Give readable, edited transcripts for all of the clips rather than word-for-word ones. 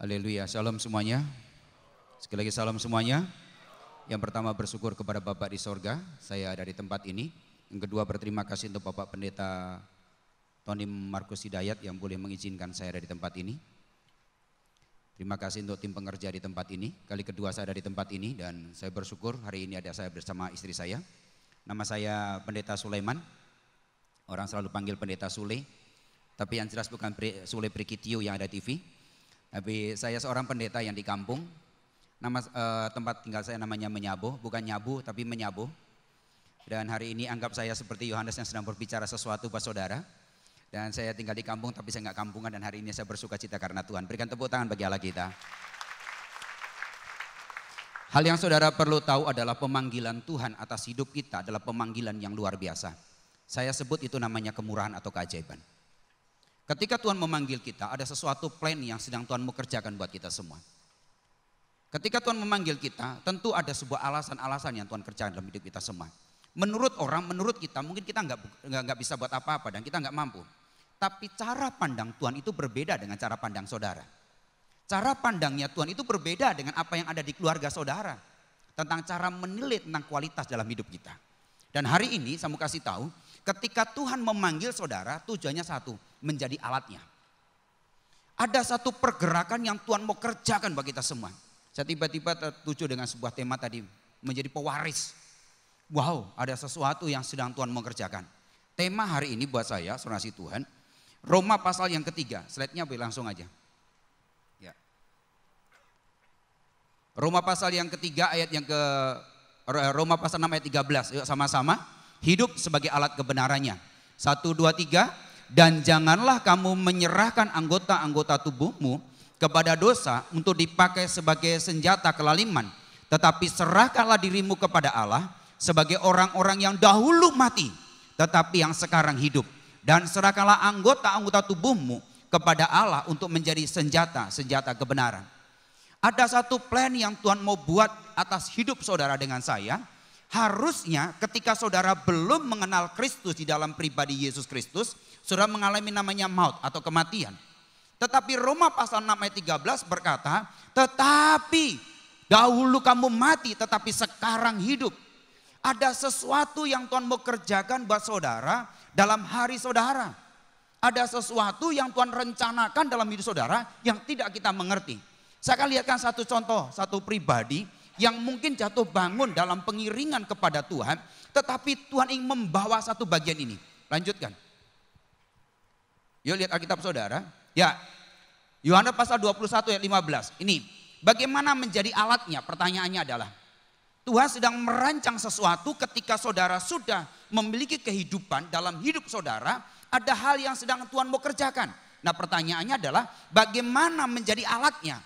Haleluya, shalom semuanya. Sekali lagi salam semuanya. Yang pertama bersyukur kepada Bapak di sorga, saya ada di tempat ini. Yang kedua berterima kasih untuk Bapak Pendeta Tony Markus Hidayat yang boleh mengizinkan saya ada di tempat ini. Terima kasih untuk tim pengerja di tempat ini. Kali kedua saya ada di tempat ini dan saya bersyukur hari ini ada saya bersama istri saya. Nama saya Pendeta Sulaiman. Orang selalu panggil Pendeta Sule. Tapi yang jelas bukan Sule Prikitio yang ada TV. Tapi saya seorang pendeta yang di kampung. Nama tempat tinggal saya namanya Menyabo, bukan Nyabu tapi Menyabo. Dan hari ini anggap saya seperti Yohanes yang sedang berbicara sesuatu buat saudara. Dan saya tinggal di kampung tapi saya nggak kampungan dan hari ini saya bersuka cita karena Tuhan. Berikan tepuk tangan bagi Allah kita. Hal yang saudara perlu tahu adalah pemanggilan Tuhan atas hidup kita adalah pemanggilan yang luar biasa. Saya sebut itu namanya kemurahan atau keajaiban. Ketika Tuhan memanggil kita, ada sesuatu plan yang sedang Tuhan mau kerjakan buat kita semua. Ketika Tuhan memanggil kita, tentu ada sebuah alasan-alasan yang Tuhan kerjakan dalam hidup kita semua. Menurut orang, menurut kita, mungkin kita nggak bisa buat apa-apa dan kita nggak mampu. Tapi cara pandang Tuhan itu berbeda dengan cara pandang saudara. Cara pandangnya Tuhan itu berbeda dengan apa yang ada di keluarga saudara. Tentang cara menilai tentang kualitas dalam hidup kita. Dan hari ini saya mau kasih tahu, ketika Tuhan memanggil saudara, tujuannya satu, menjadi alatnya. Ada satu pergerakan yang Tuhan mau kerjakan bagi kita semua. Saya tiba-tiba tertuju dengan sebuah tema tadi, menjadi pewaris. Wow, ada sesuatu yang sedang Tuhan mau kerjakan. Tema hari ini buat saya, saudara Tuhan, Roma pasal yang ketiga, slide-nya boleh langsung aja. Ya. Roma pasal yang ketiga ayat yang Roma pasal 6 ayat 13, yuk sama-sama. Hidup sebagai alat kebenarannya. 1, 2, 3. Dan janganlah kamu menyerahkan anggota-anggota tubuhmu kepada dosa untuk dipakai sebagai senjata kelaliman. Tetapi serahkanlah dirimu kepada Allah sebagai orang-orang yang dahulu mati. Tetapi yang sekarang hidup. Dan serahkanlah anggota-anggota tubuhmu kepada Allah untuk menjadi senjata kebenaran. Ada satu plan yang Tuhan mau buat atas hidup saudara dengan saya. Harusnya ketika saudara belum mengenal Kristus di dalam pribadi Yesus Kristus, saudara mengalami namanya maut atau kematian. Tetapi Roma pasal 6 ayat 13 berkata, tetapi dahulu kamu mati tetapi sekarang hidup. Ada sesuatu yang Tuhan mau kerjakan buat saudara dalam hari saudara. Ada sesuatu yang Tuhan rencanakan dalam hidup saudara yang tidak kita mengerti. Saya akan lihatkan satu contoh, satu pribadi yang mungkin jatuh bangun dalam pengiringan kepada Tuhan, tetapi Tuhan ingin membawa satu bagian ini. Lanjutkan. Yuk lihat Alkitab saudara. Ya, Yohanes pasal 21 ayat 15. Ini, bagaimana menjadi alatnya? Pertanyaannya adalah, Tuhan sedang merancang sesuatu ketika saudara sudah memiliki kehidupan dalam hidup saudara, ada hal yang sedang Tuhan mau kerjakan. Nah pertanyaannya adalah, bagaimana menjadi alatnya?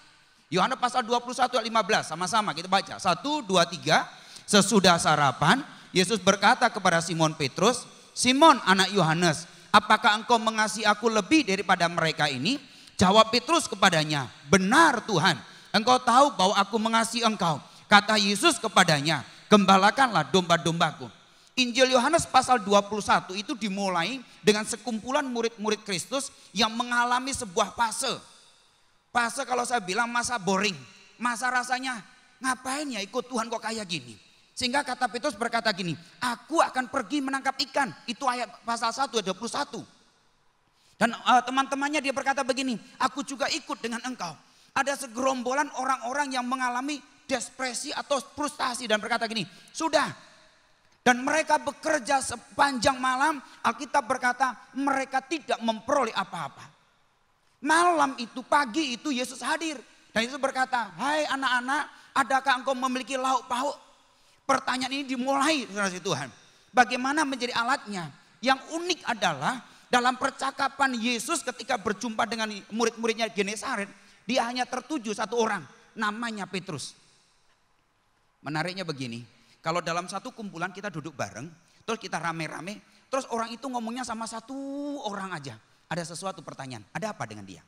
Yohanes pasal 21 ayat 15, sama-sama kita baca. 1, 2, 3. Sesudah sarapan, Yesus berkata kepada Simon Petrus, Simon anak Yohanes, apakah engkau mengasihi aku lebih daripada mereka ini? Jawab Petrus kepadanya, benar Tuhan, engkau tahu bahwa aku mengasihi engkau. Kata Yesus kepadanya, gembalakanlah domba-dombaku. Injil Yohanes pasal 21 itu dimulai dengan sekumpulan murid-murid Kristus yang mengalami sebuah fase. Fase kalau saya bilang masa boring, masa rasanya ngapain ya ikut Tuhan kok kayak gini. Sehingga kata Petrus berkata gini, aku akan pergi menangkap ikan. Itu ayat pasal 1 ayat 21. Dan teman-temannya dia berkata begini, aku juga ikut dengan engkau. Ada segerombolan orang-orang yang mengalami depresi atau frustasi dan berkata gini, sudah. Dan mereka bekerja sepanjang malam, Alkitab berkata mereka tidak memperoleh apa-apa. Malam itu, pagi itu Yesus hadir. Dan Yesus berkata, hai anak-anak, adakah engkau memiliki lauk pauk? Pertanyaan ini dimulai saudara Tuhan. Bagaimana menjadi alatnya? Yang unik adalah dalam percakapan Yesus ketika berjumpa dengan murid-muridnya Genesaret, dia hanya tertuju satu orang, namanya Petrus. Menariknya begini, kalau dalam satu kumpulan kita duduk bareng, terus kita rame-rame, terus orang itu ngomongnya sama satu orang aja. Ada sesuatu pertanyaan, ada apa dengan dia?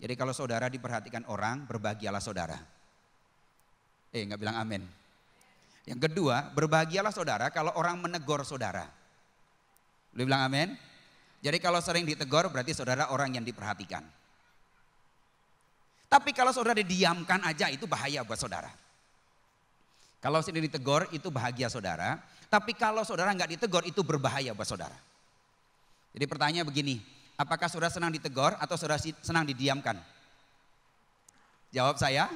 Jadi kalau saudara diperhatikan orang, berbahagialah saudara. Nggak bilang amin. Yang kedua, berbahagialah saudara kalau orang menegur saudara. Boleh bilang amin? Jadi kalau sering ditegur berarti saudara orang yang diperhatikan. Tapi kalau saudara didiamkan aja itu bahaya buat saudara. Kalau sendiri ditegur itu bahagia saudara. Tapi kalau saudara nggak ditegur itu berbahaya buat saudara. Jadi pertanyaannya begini, apakah saudara senang ditegur atau saudara senang didiamkan? Jawab saya,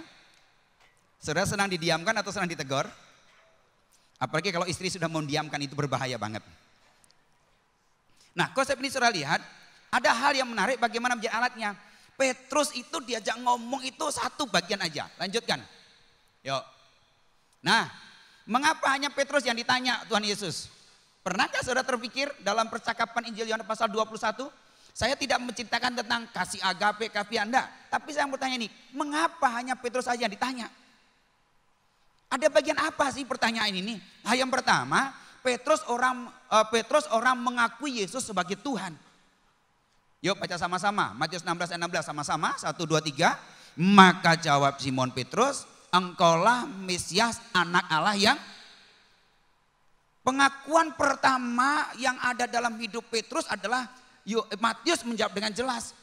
saudara senang didiamkan atau senang ditegur? Apalagi kalau istri sudah mendiamkan itu berbahaya banget. Nah, konsep ini saudara lihat, ada hal yang menarik bagaimana menjadi alatnya. Petrus itu diajak ngomong itu satu bagian aja. Lanjutkan. Yuk. Nah, mengapa hanya Petrus yang ditanya Tuhan Yesus? Pernahkah saudara terpikir dalam percakapan Injil Yohanes pasal 21? Saya tidak menceritakan tentang kasih agape, kasih Anda. Tapi saya mau bertanya ini, mengapa hanya Petrus saja yang ditanya? Ada bagian apa sih pertanyaan ini? Yang pertama, Petrus orang mengakui Yesus sebagai Tuhan. Yuk baca sama-sama, Matius 16 ayat 16 sama-sama, 1, 2, 3. Maka jawab Simon Petrus, engkaulah Mesias anak Allah yang. Pengakuan pertama yang ada dalam hidup Petrus adalah, Matius menjawab dengan jelas.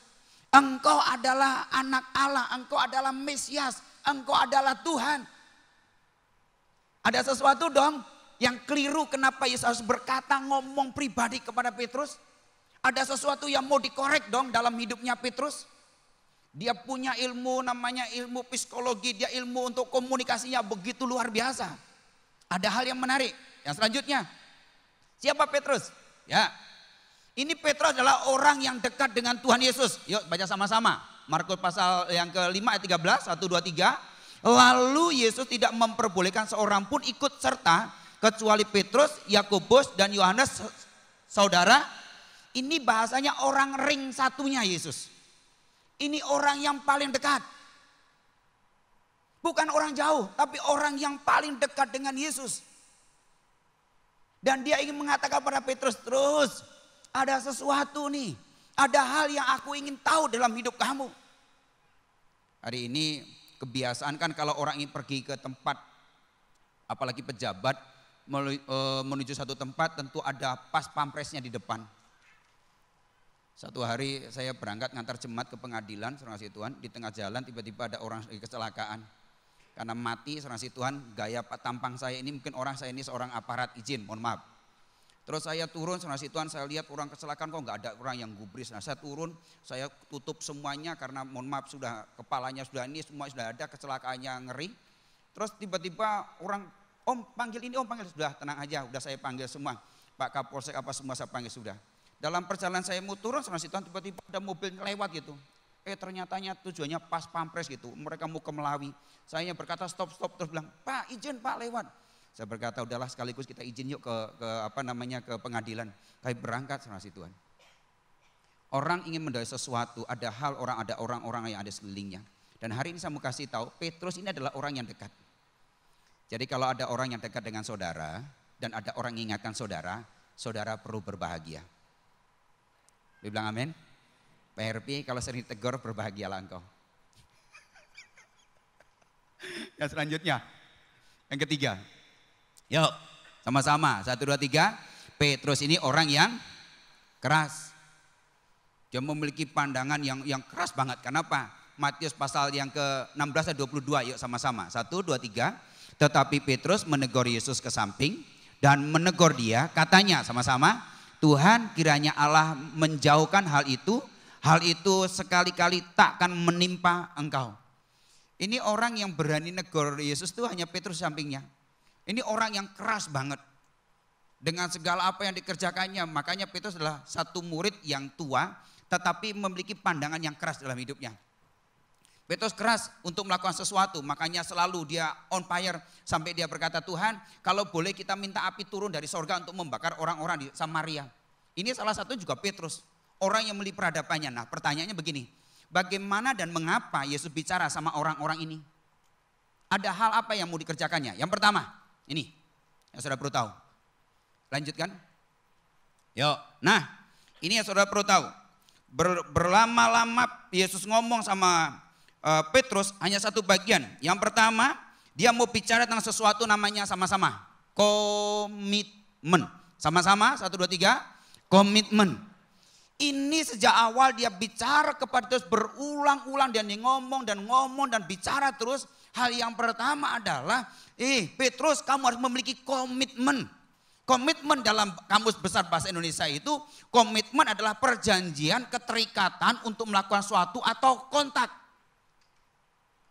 Engkau adalah anak Allah, engkau adalah Mesias, engkau adalah Tuhan. Ada sesuatu dong yang keliru kenapa Yesus harus berkata ngomong pribadi kepada Petrus. Ada sesuatu yang mau dikorek dong dalam hidupnya Petrus. Dia punya ilmu namanya ilmu psikologi, dia ilmu untuk komunikasinya begitu luar biasa. Ada hal yang menarik. Yang selanjutnya, siapa Petrus? Ya, ini Petrus adalah orang yang dekat dengan Tuhan Yesus. Yuk baca sama-sama. Markus pasal yang ke-5 ayat 13, 1, 2, 3. Lalu Yesus tidak memperbolehkan seorang pun ikut serta kecuali Petrus, Yakobus dan Yohanes. Saudara, ini bahasanya orang ring satunya Yesus. Ini orang yang paling dekat. Bukan orang jauh, tapi orang yang paling dekat dengan Yesus. Dan dia ingin mengatakan pada Petrus, terus ada sesuatu nih. Ada hal yang aku ingin tahu dalam hidup kamu. Hari ini kebiasaan kan kalau orang ingin pergi ke tempat, apalagi pejabat, menuju satu tempat tentu ada pas pampresnya di depan. Satu hari saya berangkat ngantar jemaat ke pengadilan, saudara kasih Tuhan, di tengah jalan tiba-tiba ada orang kecelakaan. Karena mati, saudara kasih Tuhan, gaya tampang saya ini mungkin orang saya ini seorang aparat izin, mohon maaf. Terus saya turun, saudara kasih Tuhan, saya lihat orang kecelakaan kok nggak ada orang yang gubris. Nah saya turun, saya tutup semuanya karena mohon maaf sudah kepalanya sudah ini semua sudah ada, kecelakaannya ngeri. Terus tiba-tiba orang, om panggil ini, om panggil, sudah tenang aja, udah saya panggil semua. Pak Kapolsek apa semua saya panggil sudah. Dalam perjalanan saya mau turun, saudara Tuhan, tiba-tiba ada mobil lewat gitu. Ternyatanya tujuannya pas pampres gitu. Mereka mau ke Melawi. Saya berkata stop, terus bilang, Pak izin Pak lewat. Saya berkata udahlah sekaligus kita izin yuk ke pengadilan. Kami berangkat, saudara Tuhan. Orang ingin mendalui sesuatu, ada orang-orang yang ada sekelilingnya. Dan hari ini saya mau kasih tahu, Petrus ini adalah orang yang dekat. Jadi kalau ada orang yang dekat dengan saudara dan ada orang yang ingatkan saudara, saudara perlu berbahagia. Dibilang amin. PRP kalau sering ditegur berbahagialah engkau. Yang selanjutnya, yang ketiga. Yuk sama-sama 1, 2, 3. Petrus ini orang yang keras. Dia memiliki pandangan yang keras banget. Kenapa? Matius pasal yang ke-16 dan 22. Yuk sama-sama 1, 2, 3. Tetapi Petrus menegur Yesus ke samping dan menegur dia, katanya sama-sama, Tuhan kiranya Allah menjauhkan hal itu sekali-kali takkan menimpa engkau. Ini orang yang berani negur Yesus itu hanya Petrus sampingnya. Ini orang yang keras banget. Dengan segala apa yang dikerjakannya, makanya Petrus adalah satu murid yang tua tetapi memiliki pandangan yang keras dalam hidupnya. Petrus keras untuk melakukan sesuatu, makanya selalu dia on fire sampai dia berkata, Tuhan kalau boleh kita minta api turun dari sorga untuk membakar orang-orang di Samaria. Ini salah satu juga Petrus, orang yang memiliki peradabannya. Nah pertanyaannya begini, bagaimana dan mengapa Yesus bicara sama orang-orang ini? Ada hal apa yang mau dikerjakannya? Yang pertama, ini yang saudara perlu tahu. Lanjutkan. Yuk, nah ini yang saudara perlu tahu. Berlama-lama Yesus ngomong sama Petrus hanya satu bagian. Yang pertama, dia mau bicara tentang sesuatu namanya sama-sama komitmen. Sama-sama 1, 2, 3. Komitmen. Ini sejak awal dia bicara kepada Petrus berulang-ulang, dan dia ngomong dan bicara terus. Hal yang pertama adalah, Petrus, kamu harus memiliki komitmen. Komitmen dalam kamus besar bahasa Indonesia itu, komitmen adalah perjanjian, keterikatan untuk melakukan suatu atau kontak.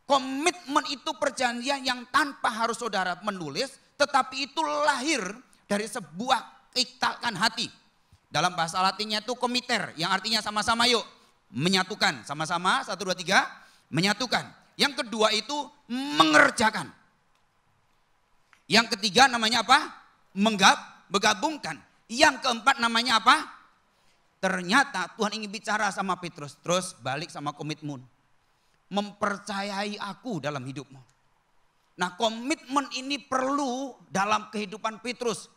Komitmen itu perjanjian yang tanpa harus saudara menulis, tetapi itu lahir dari sebuah ikatan hati. Dalam bahasa Latinnya itu komiter, yang artinya sama-sama yuk, menyatukan. Sama-sama, 1, 2, 3, menyatukan. Yang kedua itu mengerjakan. Yang ketiga namanya apa? Menggabungkan. Yang keempat namanya apa? Ternyata Tuhan ingin bicara sama Petrus, terus balik sama komitmen. Mempercayai aku dalam hidupmu. Nah, komitmen ini perlu dalam kehidupan Petrus.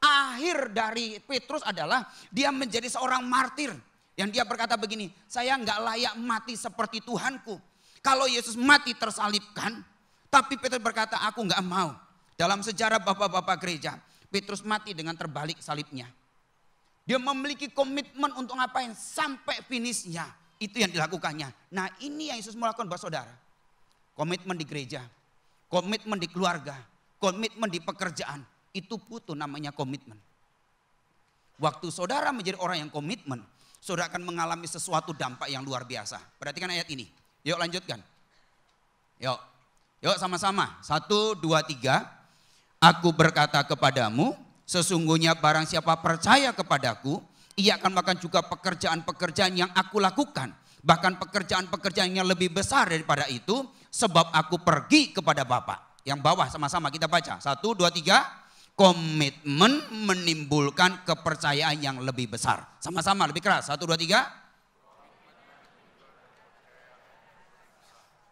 Akhir dari Petrus adalah dia menjadi seorang martir. Yang dia berkata begini, saya nggak layak mati seperti Tuhanku. Kalau Yesus mati tersalibkan, tapi Petrus berkata aku nggak mau. Dalam sejarah bapak-bapak gereja, Petrus mati dengan terbalik salibnya. Dia memiliki komitmen untuk ngapain sampai finishnya. Itu yang dilakukannya. Nah, ini yang Yesus melakukan buat saudara. Komitmen di gereja, komitmen di keluarga, komitmen di pekerjaan. Itu butuh namanya komitmen. Waktu saudara menjadi orang yang komitmen, saudara akan mengalami sesuatu dampak yang luar biasa. Perhatikan ayat ini. Yuk lanjutkan. Yuk sama-sama. 1, 2, 3. Aku berkata kepadamu, sesungguhnya barang siapa percaya kepadaku, ia akan melakukan juga pekerjaan-pekerjaan yang aku lakukan. Bahkan pekerjaan-pekerjaan yang lebih besar daripada itu, sebab aku pergi kepada Bapa. Yang bawah sama-sama kita baca. 1, 2, 3. Komitmen menimbulkan kepercayaan yang lebih besar. Sama-sama lebih keras. 1, 2, 3.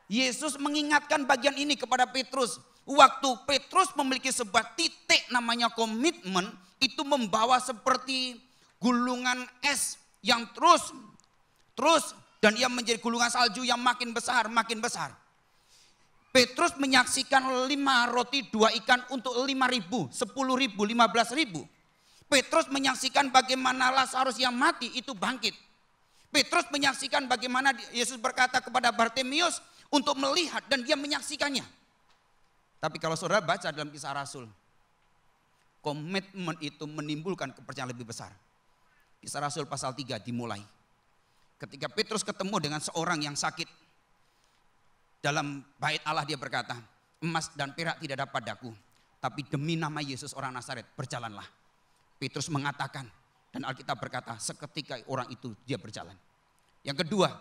Yesus mengingatkan bagian ini kepada Petrus. Waktu Petrus memiliki sebuah titik namanya komitmen, itu membawa seperti gulungan es yang terus dan ia menjadi gulungan salju yang makin besar, makin besar. Petrus menyaksikan 5 roti 2 ikan untuk 5.000, 10.000, 15.000. Petrus menyaksikan bagaimana Lazarus yang mati itu bangkit. Petrus menyaksikan bagaimana Yesus berkata kepada Bartimeus untuk melihat dan dia menyaksikannya. Tapi kalau saudara baca dalam Kisah Rasul, komitmen itu menimbulkan kepercayaan lebih besar. Kisah Rasul pasal 3 dimulai. Ketika Petrus ketemu dengan seorang yang sakit. Dalam bait Allah dia berkata, emas dan perak tidak dapat daku, tapi demi nama Yesus orang Nazaret berjalanlah. Petrus mengatakan, dan Alkitab berkata seketika orang itu dia berjalan. Yang kedua,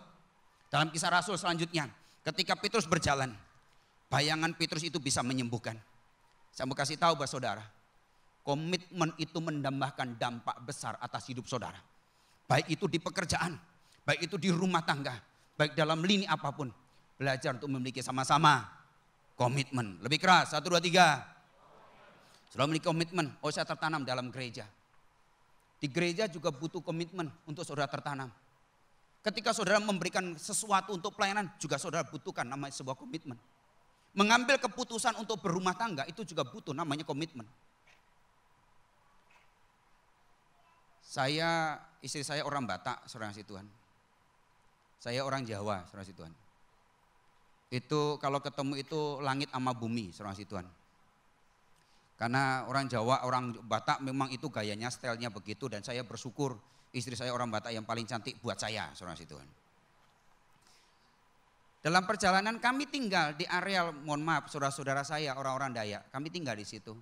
dalam Kisah Rasul selanjutnya, ketika Petrus berjalan, bayangan Petrus itu bisa menyembuhkan. Saya mau kasih tahu buat saudara, komitmen itu mendambakan dampak besar atas hidup saudara. Baik itu di pekerjaan, baik itu di rumah tangga, baik dalam lini apapun. Belajar untuk memiliki sama-sama komitmen. Lebih keras, 1, 2, 3. Sudah memiliki komitmen, saya tertanam dalam gereja. Di gereja juga butuh komitmen untuk saudara tertanam. Ketika saudara memberikan sesuatu untuk pelayanan, juga saudara butuhkan namanya sebuah komitmen. Mengambil keputusan untuk berumah tangga, itu juga butuh namanya komitmen. Istri saya orang Batak, saudara kasih Tuhan. Saya orang Jawa, saudara kasih Tuhan. Itu kalau ketemu itu langit sama bumi, saudara kasih Tuhan. Karena orang Jawa, orang Batak memang itu gayanya, stylenya begitu. Dan saya bersyukur istri saya orang Batak yang paling cantik buat saya, saudara kasih Tuhan. Dalam perjalanan kami tinggal di areal, mohon maaf saudara-saudara saya orang-orang Dayak, kami tinggal di situ.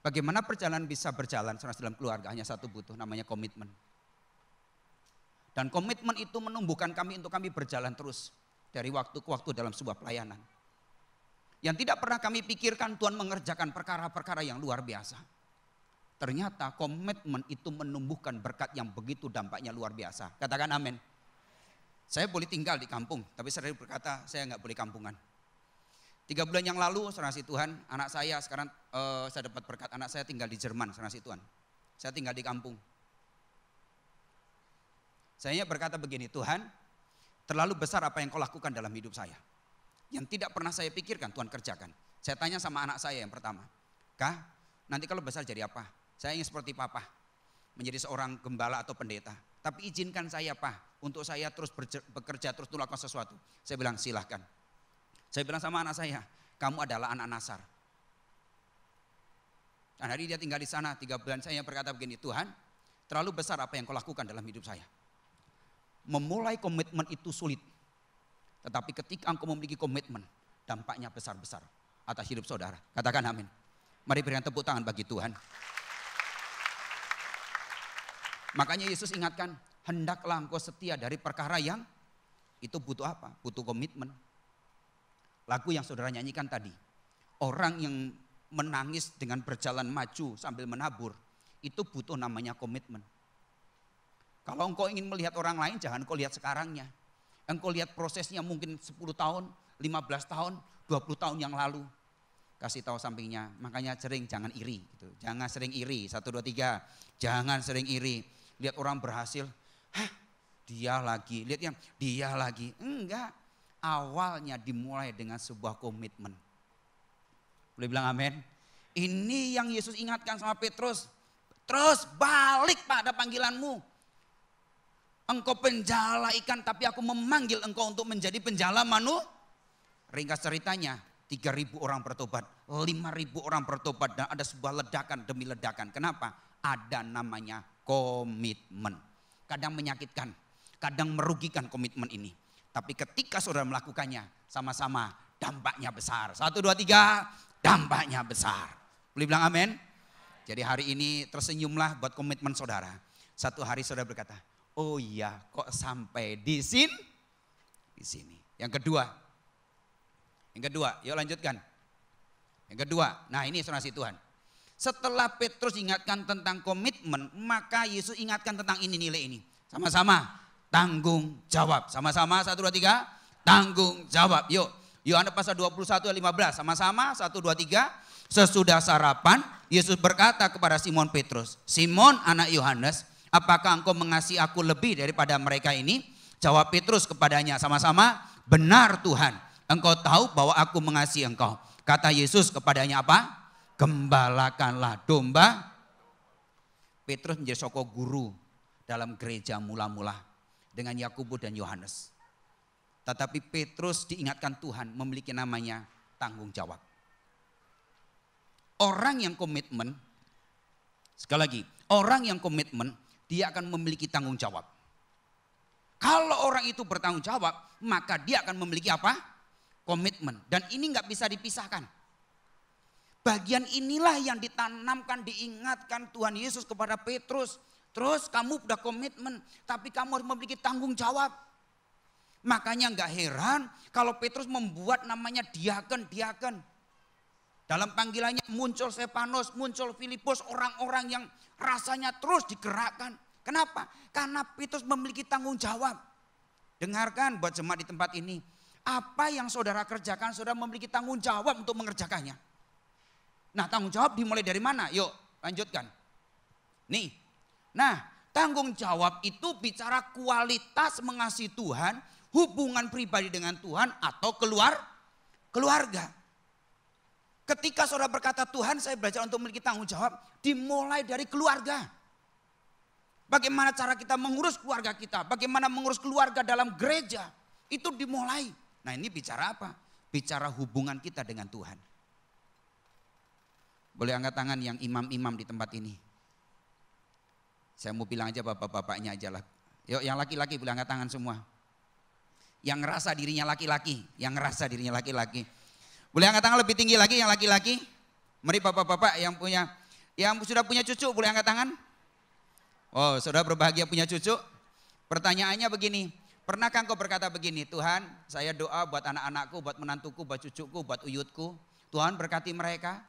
Bagaimana perjalanan bisa berjalan saudara dalam keluarga, hanya satu butuh, namanya komitmen. Dan komitmen itu menumbuhkan kami untuk kami berjalan terus. Dari waktu ke waktu dalam sebuah pelayanan. Yang tidak pernah kami pikirkan Tuhan mengerjakan perkara-perkara yang luar biasa. Ternyata komitmen itu menumbuhkan berkat yang begitu dampaknya luar biasa. Katakan amin. Saya boleh tinggal di kampung, tapi saya berkata saya nggak boleh kampungan. 3 bulan yang lalu, saudara kasih Tuhan, anak saya sekarang saya dapat berkat, anak saya tinggal di Jerman, saudara kasih Tuhan. Saya tinggal di kampung. Saya berkata begini, Tuhan, terlalu besar apa yang kau lakukan dalam hidup saya. Yang tidak pernah saya pikirkan Tuhan kerjakan. Saya tanya sama anak saya yang pertama, Kak, nanti kalau besar jadi apa? Saya ingin seperti papa, menjadi seorang gembala atau pendeta. tapi izinkan saya Pak, untuk saya terus bekerja, terus melakukan sesuatu. Saya bilang silahkan. Saya bilang sama anak saya, kamu adalah anak Nasar. Dan hari dia tinggal di sana 3 bulan, saya berkata begini, Tuhan terlalu besar apa yang kau lakukan dalam hidup saya. Memulai komitmen itu sulit. Tetapi ketika engkau memiliki komitmen, dampaknya besar-besar atas hidup saudara. Katakan amin. Mari berikan tepuk tangan bagi Tuhan. Makanya Yesus ingatkan, hendaklah engkau setia dari perkara yang itu butuh apa? Butuh komitmen. Lagu yang saudara nyanyikan tadi, orang yang menangis dengan berjalan maju sambil menabur, itu butuh namanya komitmen. Kalau engkau ingin melihat orang lain, jangan engkau lihat sekarangnya. Engkau lihat prosesnya mungkin 10 tahun, 15 tahun, 20 tahun yang lalu. Kasih tahu sampingnya, makanya sering jangan iri. Gitu. Jangan sering iri, 1, 2, 3. Jangan sering iri. Lihat orang berhasil, hah dia lagi. Lihat yang dia lagi. Enggak, awalnya dimulai dengan sebuah komitmen. Boleh bilang amin? Ini yang Yesus ingatkan sama Petrus. Terus balik pada panggilanmu. Engkau penjala ikan tapi aku memanggil engkau untuk menjadi penjala manusia. Ringkas ceritanya 3.000 orang bertobat, 5.000 orang bertobat dan ada sebuah ledakan demi ledakan. Kenapa? Ada namanya komitmen. Kadang menyakitkan, kadang merugikan komitmen ini. Tapi ketika saudara melakukannya sama-sama dampaknya besar. 1, 2, 3 dampaknya besar. Boleh bilang amin? Jadi hari ini tersenyumlah buat komitmen saudara. Satu hari saudara berkata, oh iya kok sampai di sini? Di sini. Yang kedua, yuk lanjutkan. Yang kedua, nah ini sonasi Tuhan. Setelah Petrus ingatkan tentang komitmen, maka Yesus ingatkan tentang ini nilai ini. Sama-sama tanggung jawab. Sama-sama 1, 2, 3 tanggung jawab. Yuk. Yohanes pasal 21 ayat 15. Sama-sama 1, 2, 3. Sesudah sarapan, Yesus berkata kepada Simon Petrus, Simon anak Yohanes, apakah engkau mengasihi aku lebih daripada mereka ini? Jawab Petrus kepadanya, sama-sama, benar Tuhan, engkau tahu bahwa aku mengasihi engkau. Kata Yesus kepadanya apa? Gembalakanlah domba. Petrus menjadi sosok guru dalam gereja mula-mula dengan Yakobus dan Yohanes. Tetapi Petrus diingatkan Tuhan memiliki namanya tanggung jawab. Orang yang komitmen, sekali lagi, orang yang komitmen dia akan memiliki tanggung jawab. Kalau orang itu bertanggung jawab, maka dia akan memiliki apa? Komitmen. Dan ini nggak bisa dipisahkan. Bagian inilah yang ditanamkan, diingatkan Tuhan Yesus kepada Petrus. Terus kamu udah komitmen, tapi kamu harus memiliki tanggung jawab. Makanya nggak heran kalau Petrus membuat namanya diaken. Dalam panggilannya muncul Stefanus, muncul Filipus, orang-orang yang rasanya terus digerakkan. Kenapa? Karena Petrus memiliki tanggung jawab. Dengarkan buat jemaat di tempat ini. Apa yang saudara kerjakan, saudara memiliki tanggung jawab untuk mengerjakannya. Nah tanggung jawab dimulai dari mana? Yuk lanjutkan. Nih, nah tanggung jawab itu bicara kualitas mengasihi Tuhan, hubungan pribadi dengan Tuhan atau keluarga. Ketika saudara berkata Tuhan saya belajar untuk memiliki tanggung jawab, dimulai dari keluarga. Bagaimana cara kita mengurus keluarga kita, bagaimana mengurus keluarga dalam gereja, itu dimulai. Nah ini bicara apa? Bicara hubungan kita dengan Tuhan. Boleh angkat tangan yang imam-imam di tempat ini. Saya mau bilang aja bapak-bapaknya aja lah. Yuk yang laki-laki boleh angkat tangan semua. Yang ngerasa dirinya laki-laki. Boleh angkat tangan lebih tinggi lagi yang laki-laki. Mari bapak-bapak yang sudah punya cucu boleh angkat tangan. Oh saudara berbahagia punya cucu. Pertanyaannya begini, pernahkah engkau berkata begini, Tuhan saya doa buat anak-anakku, buat menantuku, buat cucuku, buat uyutku. Tuhan berkati mereka.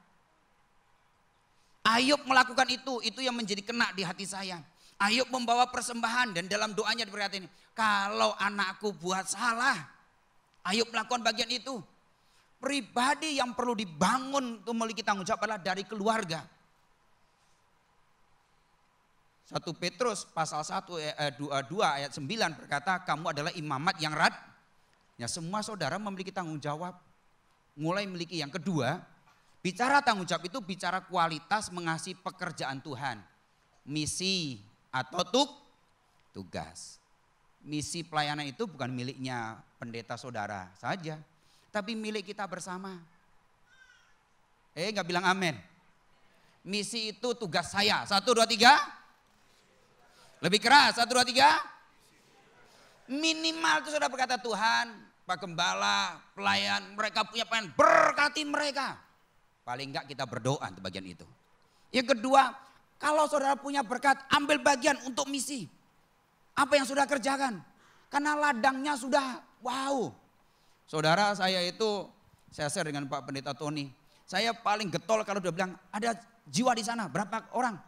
Ayub melakukan itu yang menjadi kena di hati saya. Ayub membawa persembahan dan dalam doanya berkata ini, kalau anakku buat salah, Ayub melakukan bagian itu. Pribadi yang perlu dibangun untuk memiliki tanggung jawab adalah dari keluarga. 1 Petrus pasal 1 2 ayat 9 berkata kamu adalah imamat yang ya semua saudara memiliki tanggung jawab. Mulai memiliki yang kedua, bicara tanggung jawab itu bicara kualitas mengasihi pekerjaan Tuhan. Misi atau tugas. Misi pelayanan itu bukan miliknya pendeta saudara saja, tapi milik kita bersama. Nggak bilang amin. Misi itu tugas saya. 1, 2, 3. Lebih keras. 1, 2, 3. Minimal itu sudah berkata, Tuhan, Pak Gembala, pelayan, mereka punya pelayan, berkati mereka. Paling enggak kita berdoa untuk bagian itu. Yang kedua, kalau saudara punya berkat, ambil bagian untuk misi. Apa yang sudah kerjakan? Karena ladangnya sudah wow. Saudara saya itu, saya share dengan Pak Pendeta Tony. Saya paling getol kalau dia bilang ada jiwa di sana, berapa orang?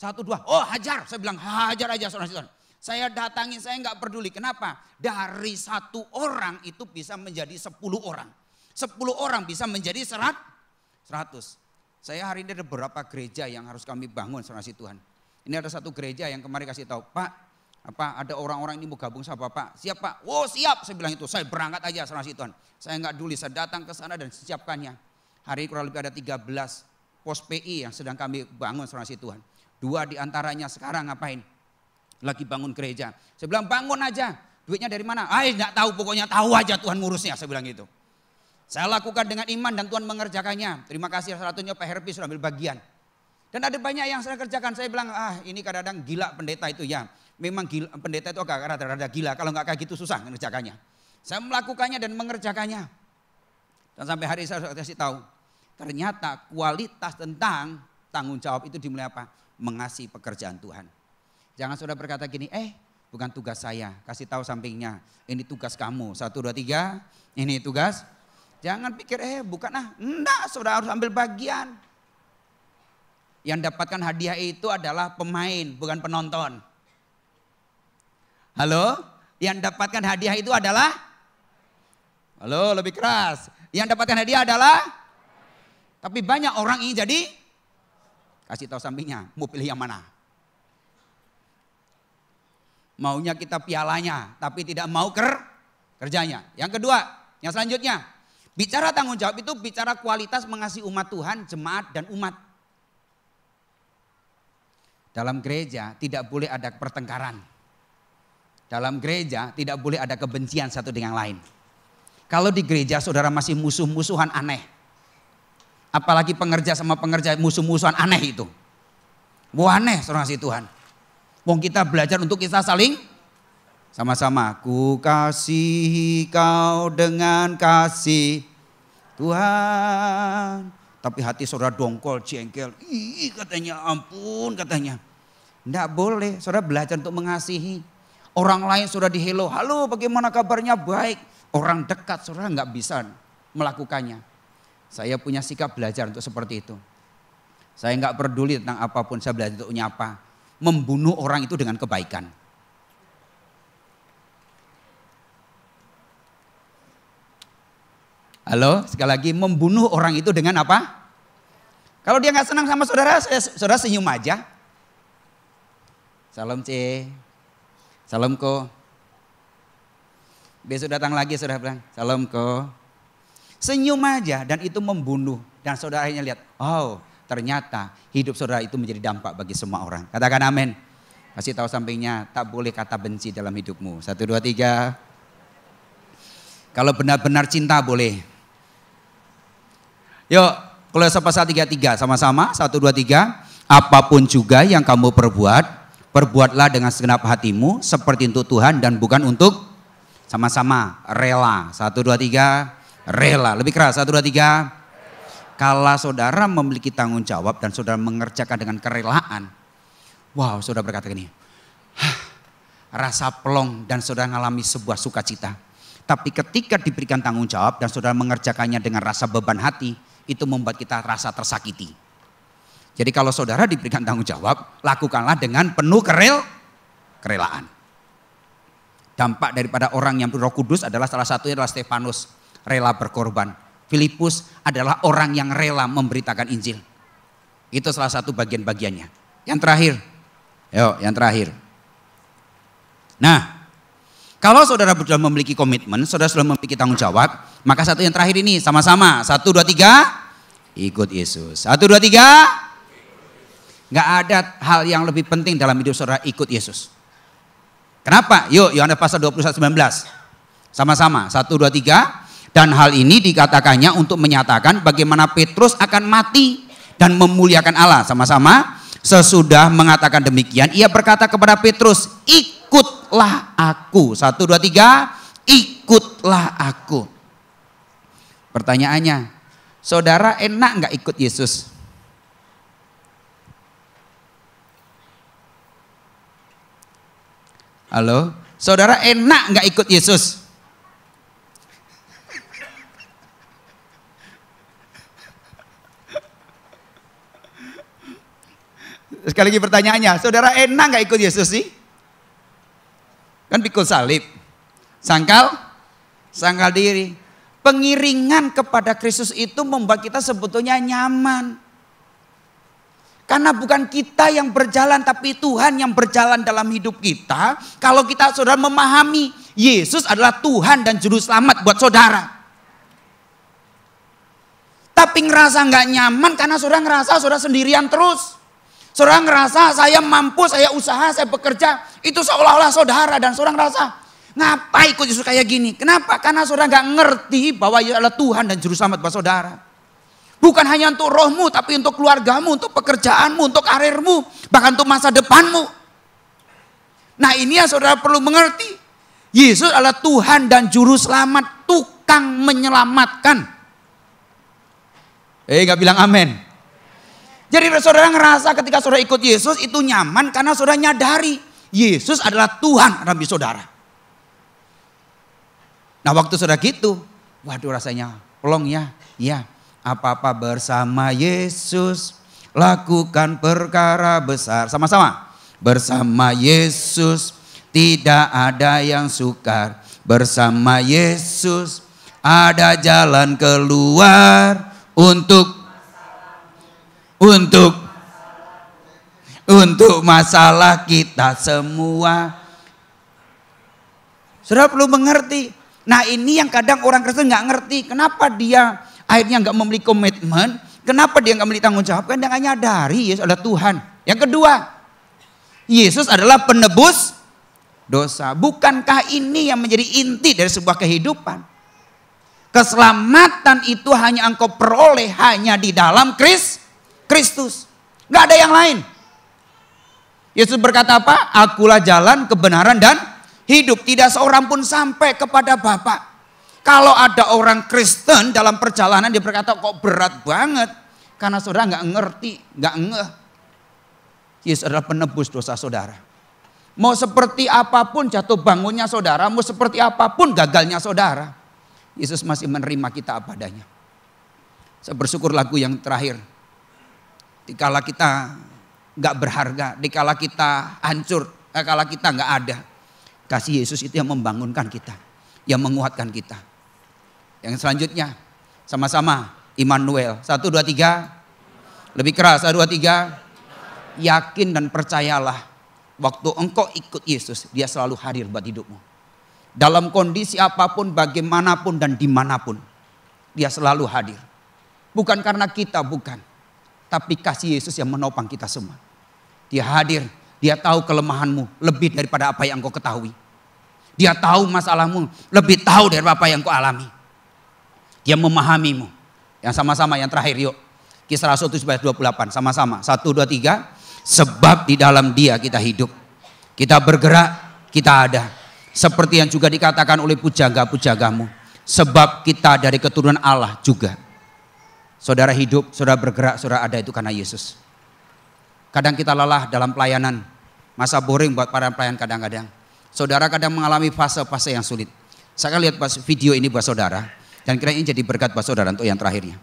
1, 2, oh hajar. Saya bilang hajar aja saudara. Saya datangi, saya nggak peduli. Kenapa? Dari 1 orang itu bisa menjadi 10 orang. 10 orang bisa menjadi 100. Saya hari ini ada beberapa gereja yang harus kami bangun saudara Tuhan. Ini ada satu gereja yang kemarin kasih tahu, Pak, ada orang-orang ini mau gabung sama Bapak. Siap Pak? Oh siap, saya bilang itu. Saya berangkat aja saudara Tuhan. Saya nggak peduli, saya datang ke sana dan siapkannya. Hari ini kurang lebih ada 13 pos PI yang sedang kami bangun saudara Tuhan. 2 diantaranya sekarang ngapain? Lagi bangun gereja. Saya bilang bangun aja. Duitnya dari mana? Enggak tahu, pokoknya tahu aja Tuhan ngurusnya. Saya bilang gitu. Saya lakukan dengan iman dan Tuhan mengerjakannya. Terima kasih salah satunya Pak Herpi sudah ambil bagian. Dan ada banyak yang saya kerjakan. Saya bilang ini kadang-kadang gila pendeta itu ya. Memang gila, pendeta itu agak rada-rada gila. Kalau nggak kayak gitu susah mengerjakannya. Saya melakukannya dan mengerjakannya. Dan sampai hari ini saya kasih tahu. Ternyata kualitas tentang tanggung jawab itu dimulai apa? Mengasihi pekerjaan Tuhan. Jangan saudara berkata gini, bukan tugas saya. Kasih tahu sampingnya, ini tugas kamu. 1, 2, 3, ini tugas. Jangan pikir, bukan enggak, saudara harus ambil bagian. Yang dapatkan hadiah itu adalah pemain, bukan penonton. Halo? Yang dapatkan hadiah itu adalah? Halo, lebih keras. Yang dapatkan hadiah adalah? Tapi banyak orang ini jadi, kasih tahu sampingnya, mau pilih yang mana? Maunya kita pialanya, tapi tidak mau kerjanya. Yang kedua, yang selanjutnya, bicara tanggung jawab itu bicara kualitas mengasihi umat Tuhan, jemaat dan umat. Dalam gereja tidak boleh ada pertengkaran. Dalam gereja tidak boleh ada kebencian satu dengan lain. Kalau di gereja saudara masih musuh-musuhan aneh. Apalagi pengerja sama pengerja musuh-musuhan aneh itu. Wah aneh saudara kasih Tuhan. Wong kita belajar untuk kita saling sama-sama. Ku kasihi kau dengan kasih Tuhan. Tapi hati saudara dongkol, jengkel. Katanya ampun katanya. Enggak boleh, saudara belajar untuk mengasihi. Orang lain saudara di hello, halo bagaimana kabarnya, baik. Orang dekat saudara enggak bisa melakukannya. Saya punya sikap belajar untuk seperti itu. Saya enggak peduli tentang apapun, saya belajar untuk nyapa. Membunuh orang itu dengan kebaikan. Halo, sekali lagi membunuh orang itu dengan apa? Kalau dia nggak senang sama saudara, saudara senyum aja. Salam C, salam ko. Besok datang lagi saudara bilang, salam ko. Senyum aja dan itu membunuh. Dan saudaranya lihat, oh ternyata hidup saudara itu menjadi dampak bagi semua orang. Katakan amin. Kasih tahu sampingnya, tak boleh kata benci dalam hidupmu. 1, 2, 3. Kalau benar-benar cinta boleh. Yuk, Kolose pasal 33 sama-sama. 1, 2, 3. Apapun juga yang kamu perbuat, perbuatlah dengan segenap hatimu seperti untuk Tuhan dan bukan untuk sama-sama rela. 1, 2, 3. Rela. Lebih keras. 1, 2, 3. Kalau saudara memiliki tanggung jawab dan saudara mengerjakan dengan kerelaan. Wow, saudara berkata gini. Rasa plong dan saudara mengalami sebuah sukacita. Tapi ketika diberikan tanggung jawab dan saudara mengerjakannya dengan rasa beban hati, itu membuat kita rasa tersakiti. Jadi kalau saudara diberikan tanggung jawab, lakukanlah dengan penuh kerelaan. Dampak daripada orang yang Roh Kudus adalah salah satunya adalah Stefanus, rela berkorban. Filipus adalah orang yang rela memberitakan Injil. Itu salah satu bagian-bagiannya. Yang terakhir, yang terakhir. Nah, kalau saudara sudah memiliki komitmen, saudara sudah memiliki tanggung jawab, maka satu yang terakhir ini sama-sama. 1, 2, 3, ikut Yesus. 1, 2, 3, gak ada hal yang lebih penting dalam hidup saudara, ikut Yesus. Kenapa? Yuk, Yohanes pasal 21:19. Sama-sama, 1, 2, 3. Dan hal ini dikatakannya untuk menyatakan bagaimana Petrus akan mati dan memuliakan Allah. Sama-sama, sesudah mengatakan demikian, ia berkata kepada Petrus, ikutlah aku. 1, 2, 3, ikutlah aku. Pertanyaannya, saudara enak nggak ikut Yesus? Halo, saudara enak nggak ikut Yesus? Sekali lagi pertanyaannya, saudara enak nggak ikut Yesus sih? Kan pikul salib, sangkal diri. Pengiringan kepada Kristus itu membuat kita sebetulnya nyaman. Karena bukan kita yang berjalan, tapi Tuhan yang berjalan dalam hidup kita. Kalau kita saudara memahami Yesus adalah Tuhan dan Juru Selamat buat saudara. Tapi ngerasa nggak nyaman karena saudara ngerasa saudara sendirian terus. Saudara ngerasa saya mampu, saya usaha, saya bekerja. Itu seolah-olah saudara dan saudara ngerasa ngapain ikut Yesus kayak gini. Kenapa? Karena saudara nggak ngerti bahwa Yesus adalah Tuhan dan Juru Selamat buat saudara. Bukan hanya untuk rohmu, tapi untuk keluargamu, untuk pekerjaanmu, untuk karirmu, bahkan untuk masa depanmu. Nah ini yang saudara perlu mengerti. Yesus adalah Tuhan dan Juru Selamat, tukang menyelamatkan. Nggak bilang amin. Jadi saudara ngerasa ketika saudara ikut Yesus itu nyaman karena saudara nyadari Yesus adalah Tuhan dalam hidup saudara. Nah waktu saudara gitu, waduh rasanya plong ya. Ya, apa-apa bersama Yesus, lakukan perkara besar. Sama-sama. Bersama Yesus tidak ada yang sukar. Bersama Yesus ada jalan keluar untuk masalah kita semua. Saudara perlu mengerti. Nah ini yang kadang orang Kristen nggak ngerti. Kenapa dia akhirnya nggak memiliki komitmen? Kenapa dia nggak memiliki tanggung jawab? Kan dia nggak nyadari Yesus adalah Tuhan. Yang kedua, Yesus adalah penebus dosa. Bukankah ini yang menjadi inti dari sebuah kehidupan? Keselamatan itu hanya engkau peroleh hanya di dalam Kristus. Gak ada yang lain. Yesus berkata apa? Akulah jalan, kebenaran dan hidup. Tidak seorang pun sampai kepada Bapa. Kalau ada orang Kristen dalam perjalanan dia berkata kok berat banget. Karena saudara gak ngerti, gak ngeh. Yesus adalah penebus dosa saudara. Mau seperti apapun jatuh bangunnya saudara, mau seperti apapun gagalnya saudara, Yesus masih menerima kita apa adanya. Saya bersyukur lagu yang terakhir. Dikala kita gak berharga, dikala kita hancur, dikala kita gak ada. Kasih Yesus itu yang membangunkan kita, yang menguatkan kita. Yang selanjutnya, sama-sama Immanuel. 1, 2, 3. Lebih keras, 1, 2, 3. Yakin dan percayalah, waktu engkau ikut Yesus, dia selalu hadir buat hidupmu. Dalam kondisi apapun, bagaimanapun dan dimanapun, dia selalu hadir. Bukan karena kita, bukan. Tapi kasih Yesus yang menopang kita semua. Dia hadir, dia tahu kelemahanmu lebih daripada apa yang kau ketahui. Dia tahu masalahmu lebih tahu dari apa yang kau alami. Dia memahamimu. Yang sama-sama yang terakhir yuk. Kisah Rasul 17:28 sama-sama. 1, 2, 3. Sebab di dalam dia kita hidup. Kita bergerak, kita ada. Seperti yang juga dikatakan oleh pujaga-pujagamu. Sebab kita dari keturunan Allah juga. Saudara hidup, saudara bergerak, saudara ada itu karena Yesus. Kadang kita lelah dalam pelayanan. Masa boring buat para pelayan kadang-kadang. Saudara kadang mengalami fase-fase yang sulit. Saya akan lihat video ini buat saudara. Dan kira ini jadi berkat buat saudara untuk yang terakhirnya.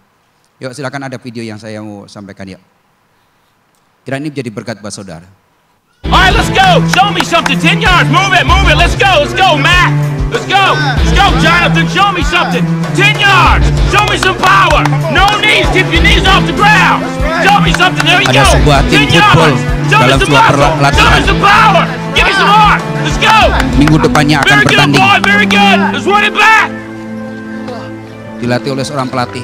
Yuk silakan ada video yang saya mau sampaikan yuk. Kira ini jadi berkat buat saudara. Alright, let's go. Show me something. 10 yards. Move it. Let's go, Matt. Let's go, Jonathan. Show me something. 10 yards. Show me some power. No knees. Keep your knees off the ground. Show me something. There we go. Ada sebuah tim football dalam sebuah Show me pelatihan. some power. Give me some heart. Let's go. Minggu depannya akan Very good, bertanding. boy. Very good. Let's run it back. Dilatih oleh seorang pelatih.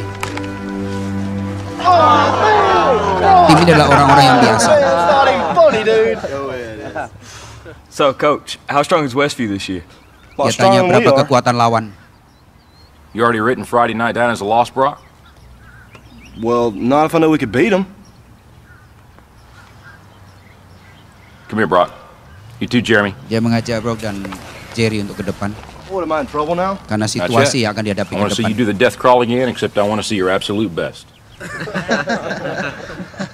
Tim ini adalah orang-orang yang biasa. So, Coach, how strong is Westview this year? Dia tanya berapa kekuatan lawan. You already written Friday night down as a loss, Brock? Well, not if I know we could beat them. Come here, Brock. You too, Jeremy. Dia mengajak Brock dan Jerry untuk ke depan. What, am I in trouble now? Karena situasi yang akan dihadapi I ke want to see you depan. do the death crawl again, except I want to see your absolute best.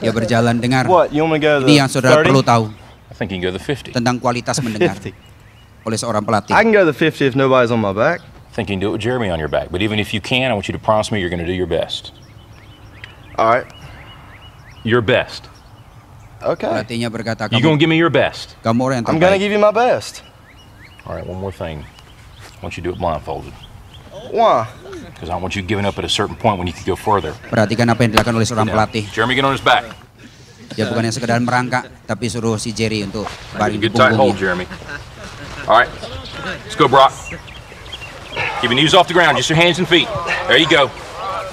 Dia berjalan dengar. What, you want me to go to Ini the yang saudara 30? perlu tahu I think you can go the 50. tentang kualitas mendengar 50. oleh seorang pelatih. I can go to the 50 if nobody's on my back. I think you can do it with Jeremy on your back. But even if you can, I want you to promise me you're going to do your best. All right. Your best. Okay. Pelatihnya berkata, You going to give me your best. kamu orang yang I'm gonna terbaik. give you my best. All right, one more thing. I want you to do it blindfolded. Why? Because I want you giving up at a certain point when you can go further. Perhatikan apa yang dilakukan oleh seorang pelatih. Jeremy, get on his back. Dia bukannya sekedar merangkak, tapi suruh si Jerry untuk baring di Good tight hold, punggungnya. Jeremy. All right, let's go, Brock. Keep your knees off the ground, just your hands and feet. There you go.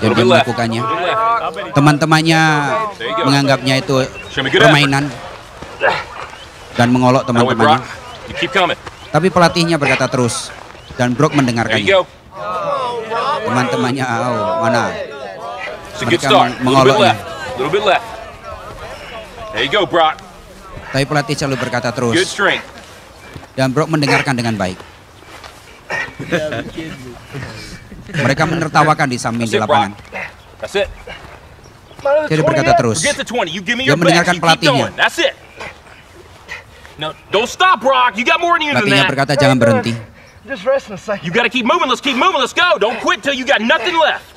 Dan dia melakukannya. Teman-temannya menganggapnya itu permainan dan mengolok That way, teman-temannya. Brock. You keep coming. Tapi pelatihnya berkata terus dan Brock There you mendengarkannya. go. Teman-temannya, mana? It's a good Mereka start. A little bit mengoloknya. left. A little bit left. There you go, Brock. Tapi pelatih selalu berkata Good terus strength. dan Brock mendengarkan dengan baik. Mereka menertawakan di samping That's di it, Brock. lapangan. That's it. Dia berkata terus. Forget the 20. You give me Dia your best. mendengarkan You keep pelatihnya. going. That's it. No, don't stop, Brock. You got more in you than Pelatihnya that. berkata jangan berhenti. Just rest in a second. You got to keep moving. Let's keep moving. Let's go. Don't quit till you got nothing left.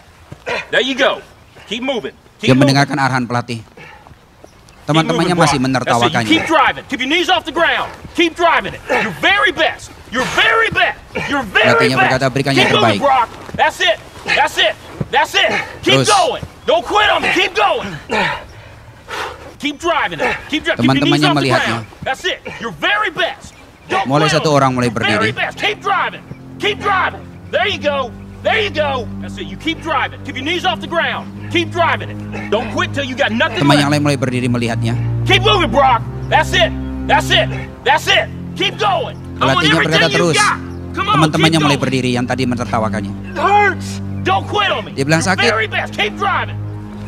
There you go. Keep moving. Dia Keep moving. mendengarkan arahan pelatih. Keep Teman-temannya moving, masih Brock. That's it. You menertawakannya. keep driving. Keep your knees off the ground. Keep driving it. Your very best. Your very best. Your very Pelatihnya best. berkata, "Berikan yang Keep moving, terbaik." Brock. That's it. That's it. That's it. Keep Terus. going. Don't quit on me. Keep going. Keep driving it. Keep driving. Keep your knees Teman-temannya off the melihatnya. ground. That's it. Your very best. Don't Mulai quit satu on me. orang mulai Your very berdiri. best. Keep driving. Keep driving. There you go. There you go. That's it. You keep driving. Keep your knees off the ground. Keep driving it. Don't quit till you got nothing Teman yang left. lain mulai berdiri melihatnya. Keep moving, Brock. That's it. That's it. That's it. Keep going. I want Pelatihnya berkata everything you terus. got. Come on, Teman-temannya keep mulai going. berdiri yang tadi menertawakannya. It hurts. Don't quit on me. Dia bilang Your sakit. very best. Keep driving.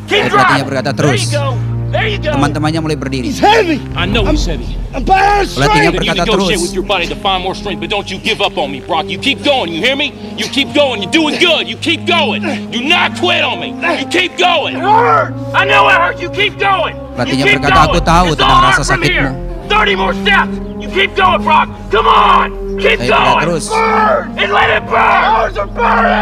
Keep Tapi pelatihnya driving. berkata There you terus. go. There you go. Teman-temannya mulai berdiri. Heavy. I know he's heavy. I'm bad Pelatihnya But you berkata negotiate terus. with your body to find more strength, but don't you give up on me, Brock. You keep going, you hear me? You keep going, you're doing good, you keep going. Do not quit on me. You keep going. It hurts. I know it hurts, you keep going. Pelatihnya You keep berkata, "Aku going. tahu It's tentang all rasa hard from sakitmu." here. 30 more steps. You keep going, Brock. Come on. Keep Saya berkata going. terus. Burn. And let it burn.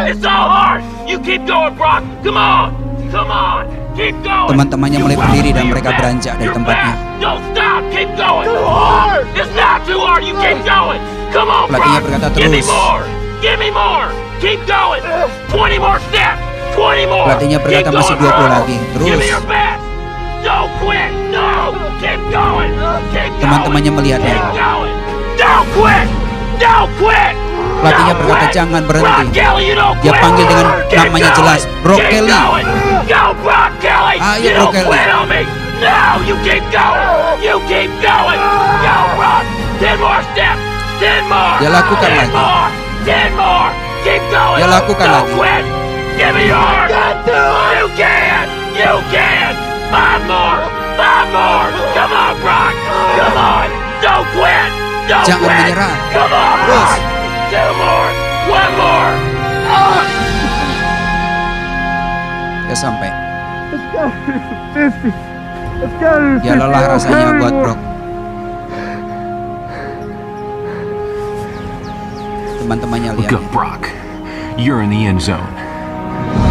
It's all hard. You keep going, Brock. Come on. Come on. Keep going. Teman-temannya mulai You berdiri will dan be mereka your best. beranjak dari Your tempatnya. best. Don't stop. Keep going. Too hard. It's not too hard. You keep going. Come on, Pelatihnya Brock. berkata Give me terus. more. Give me more. Keep going. 20 more steps. 20 more. Pelatihnya berkata, Keep "Masih going, 20 bro. lagi. Terus." Give me your best. Don't quit. No. Keep going. Keep going. Teman-temannya melihatnya. Keep going. Don't quit. Don't quit. Pelatihnya Don't berkata, quit. "Jangan berhenti." Brock Kelly, you don't Dia quit. panggil dengan Keep namanya going. jelas, Brock Keep Kelly. going. Go, Brock Kelly. Ayo, You Brock don't Kelly. quit on me. No, you keep going. You keep going. Go, Brock. 10 more steps. 10 more. Dia lakukan 10 lagi. more. 10 more. Keep going. Dia lakukan Don't lagi. quit. Give me your heart. You can. You can. 5 more. 5 more. Come on, Brock. Come on. Don't quit. Don't Jangan quit. menyerah. Come on, Terus. Brock. 2 more. 1 more. Dia sampai. Dia lelah rasanya buat Brock. Teman-temannya Look lihat. up, Brock. You're in the end zone.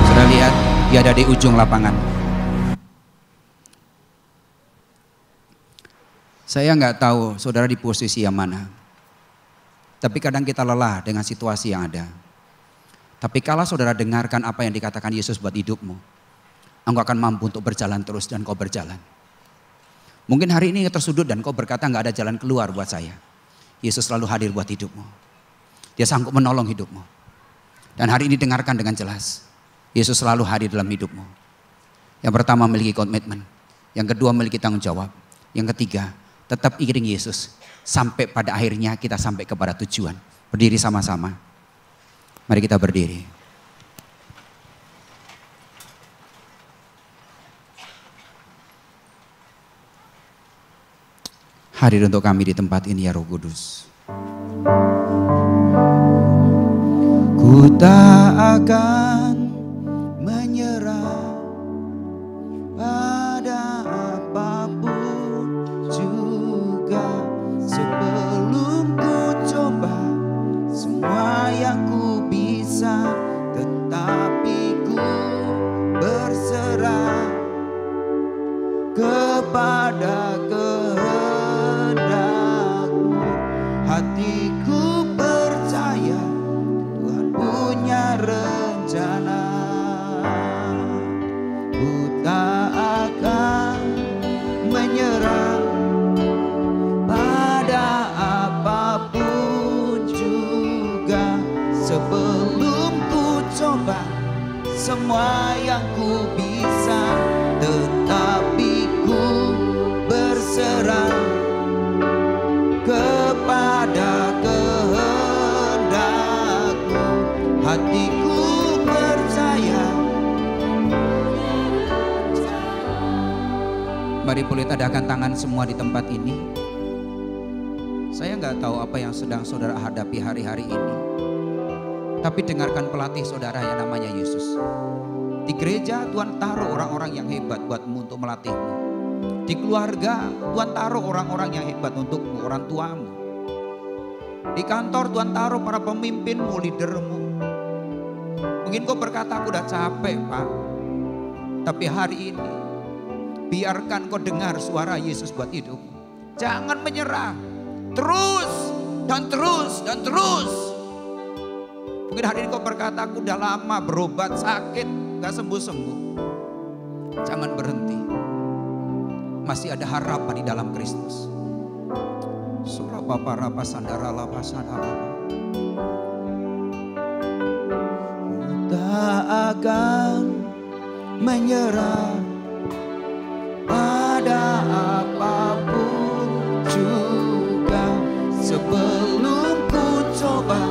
Sudah lihat, dia ada di ujung lapangan. Saya nggak tahu saudara di posisi yang mana. Tapi kadang kita lelah dengan situasi yang ada. Tapi kalau saudara dengarkan apa yang dikatakan Yesus buat hidupmu, engkau akan mampu untuk berjalan terus dan kau berjalan. Mungkin hari ini tersudut dan kau berkata nggak ada jalan keluar buat saya. Yesus selalu hadir buat hidupmu. Dia sanggup menolong hidupmu. Dan hari ini dengarkan dengan jelas. Yesus selalu hadir dalam hidupmu. Yang pertama memiliki komitmen. Yang kedua memiliki tanggung jawab. Yang ketiga Tetap iring Yesus. Sampai pada akhirnya kita sampai kepada tujuan. Berdiri sama-sama. Mari kita berdiri. Hadir untuk kami di tempat ini ya Roh Kudus. Ku tak akan menyerah pada apapun juga sebelum ku coba semua yang ku bisa, tetapi ku berserah kepada kehendakmu. Hatiku percaya Tuhan punya rencana. Ku tak akan menyerah pada apapun juga sebelum ku coba semua yang ku bisa, tetapi ku berserah kepada kehendakmu. Hatiku percaya. Mari boleh tadakan tangan semua di tempat ini. Saya nggak tahu apa yang sedang saudara hadapi hari-hari ini, tapi dengarkan pelatih saudara yang namanya Yesus. Di gereja Tuhan taruh orang-orang yang hebat buatmu untuk melatihmu. Di keluarga Tuhan taruh orang-orang yang hebat untukmu, orang tuamu. Di kantor Tuhan taruh para pemimpinmu, leadermu. Mungkin kau berkata aku udah capek Pak. Tapi hari ini biarkan kau dengar suara Yesus buat hidupmu. Jangan menyerah. Terus dan terus dan terus. Mungkin hari ini kau berkata aku udah lama berobat sakit gak sembuh-sembuh. Jangan berhenti. Masih ada harapan di dalam Kristus. Surah Bapa Rapa Sandara Lapa Sandara. Tak akan menyerah pada apapun juga sebelum ku coba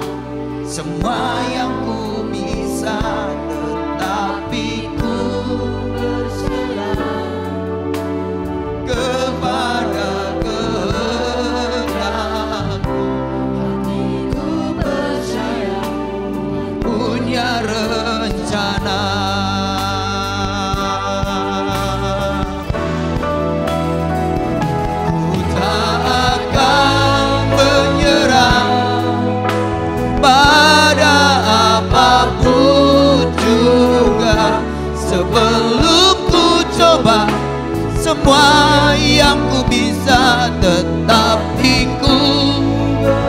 semua yang ku bisa, tetapi ku berserah kepada kehendakmu. Hatiku percaya punya rencana. Ku tak akan menyerah pada apapun juga sebelum ku coba semua yang ku bisa, tetapi ku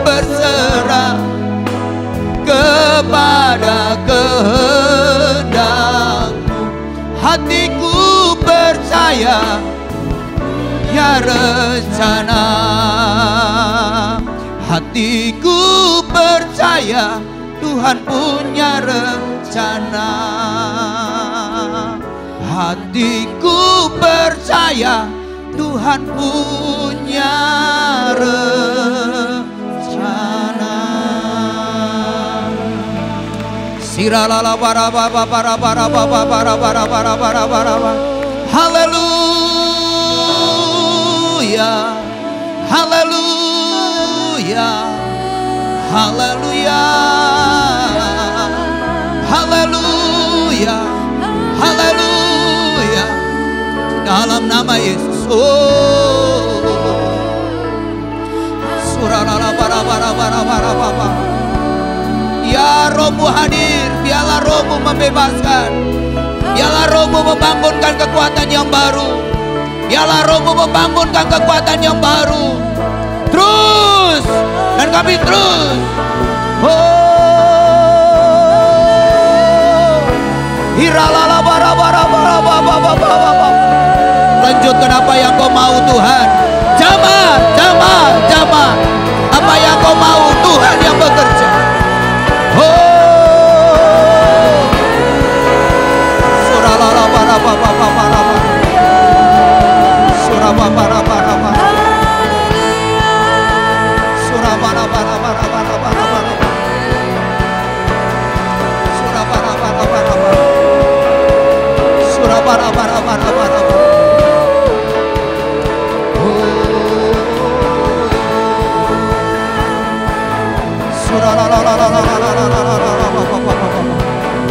berserah kepada kehendakmu. Hatiku percaya ya rencana. Hatiku percaya Tuhan punya rencana. Hatiku percaya Tuhan punya rencana. Siralala para para para para para para para para para para. Haleluya. Haleluya. Haleluya. Haleluya. Haleluya. Dalam nama Yesus. Oh. Suralala para para para para para. Ya Rohmu hadir, biarlah Rohmu membebaskan. Biarlah Rohmu membangunkan kekuatan yang baru. Biarlah Rohmu membangunkan kekuatan yang baru. Terus dan kami terus. Oh, hiralala bara bara bara bara bara. Lanjutkan apa yang kau mau Tuhan. Jamaah, jamaah, jamaah. Apa yang kau mau Tuhan yang bekerja. Oh, suralala bara bara bara bara. Surah bara bara bara.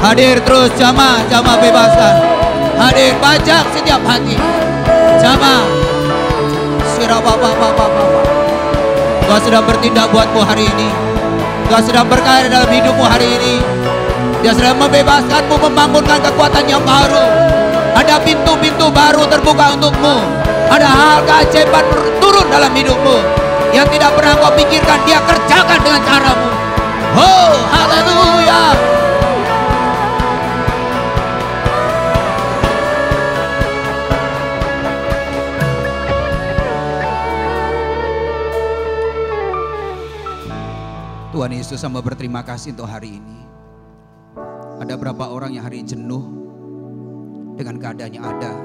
Hadir terus jamaah bebaskan. Hadir pajak setiap hati. Jamaah. Tuhan sedang bertindak buatmu hari ini. Tuhan sedang berkarya dalam hidupmu hari ini. Dia sedang membebaskanmu, membangunkan kekuatan yang baru. Ada pintu-pintu baru terbuka untukmu. Ada hal keajaiban turun dalam hidupmu yang tidak pernah kau pikirkan, dia kerjakan dengan caramu. Oh, haleluya. Tuhan Yesus, hamba berterima kasih untuk hari ini. Ada berapa orang yang hari ini jenuh dengan keadaan yang ada,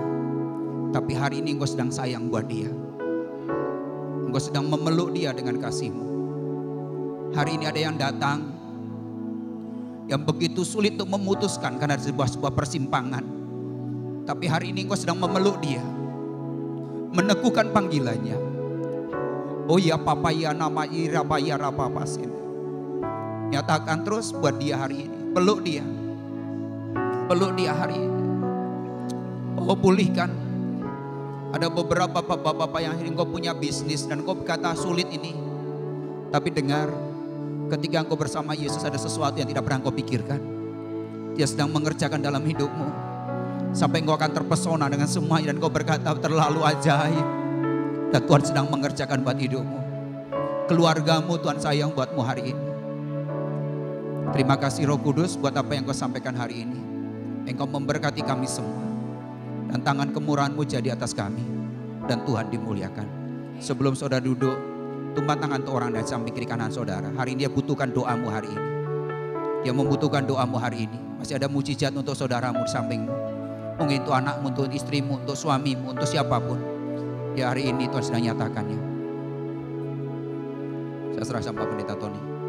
tapi hari ini Engkau sedang sayang buat dia. Engkau sedang memeluk dia dengan kasih-Mu. Hari ini ada yang datang yang begitu sulit untuk memutuskan karena sebuah persimpangan. Tapi hari ini Engkau sedang memeluk dia, meneguhkan panggilannya. Oh ya Papa ya nama irapa ya rapapasin. Nyatakan terus buat dia hari ini. Peluk dia. Peluk dia hari ini. Oh pulihkan. Ada beberapa bapak-bapak yang engkau punya bisnis dan engkau berkata sulit ini. Tapi dengar, ketika engkau bersama Yesus ada sesuatu yang tidak pernah engkau pikirkan. Dia sedang mengerjakan dalam hidupmu. Sampai engkau akan terpesona dengan semuanya dan engkau berkata terlalu ajaib. Dan Tuhan sedang mengerjakan buat hidupmu. Keluargamu Tuhan sayang buatmu hari ini. Terima kasih Roh Kudus buat apa yang kau sampaikan hari ini. Engkau memberkati kami semua. Dan tangan kemurahan-Mu jadi atas kami. Dan Tuhan dimuliakan. Sebelum saudara duduk, tumpah tangan untuk orang dari samping kiri kanan saudara. Hari ini dia butuhkan doamu hari ini. Dia membutuhkan doamu hari ini. Masih ada mujizat untuk saudaramu di sampingmu. Mungkin untuk anakmu, untuk istrimu, untuk suamimu, untuk siapapun. Ya hari ini Tuhan sedang nyatakannya. Saya serah sama Pendeta Tony.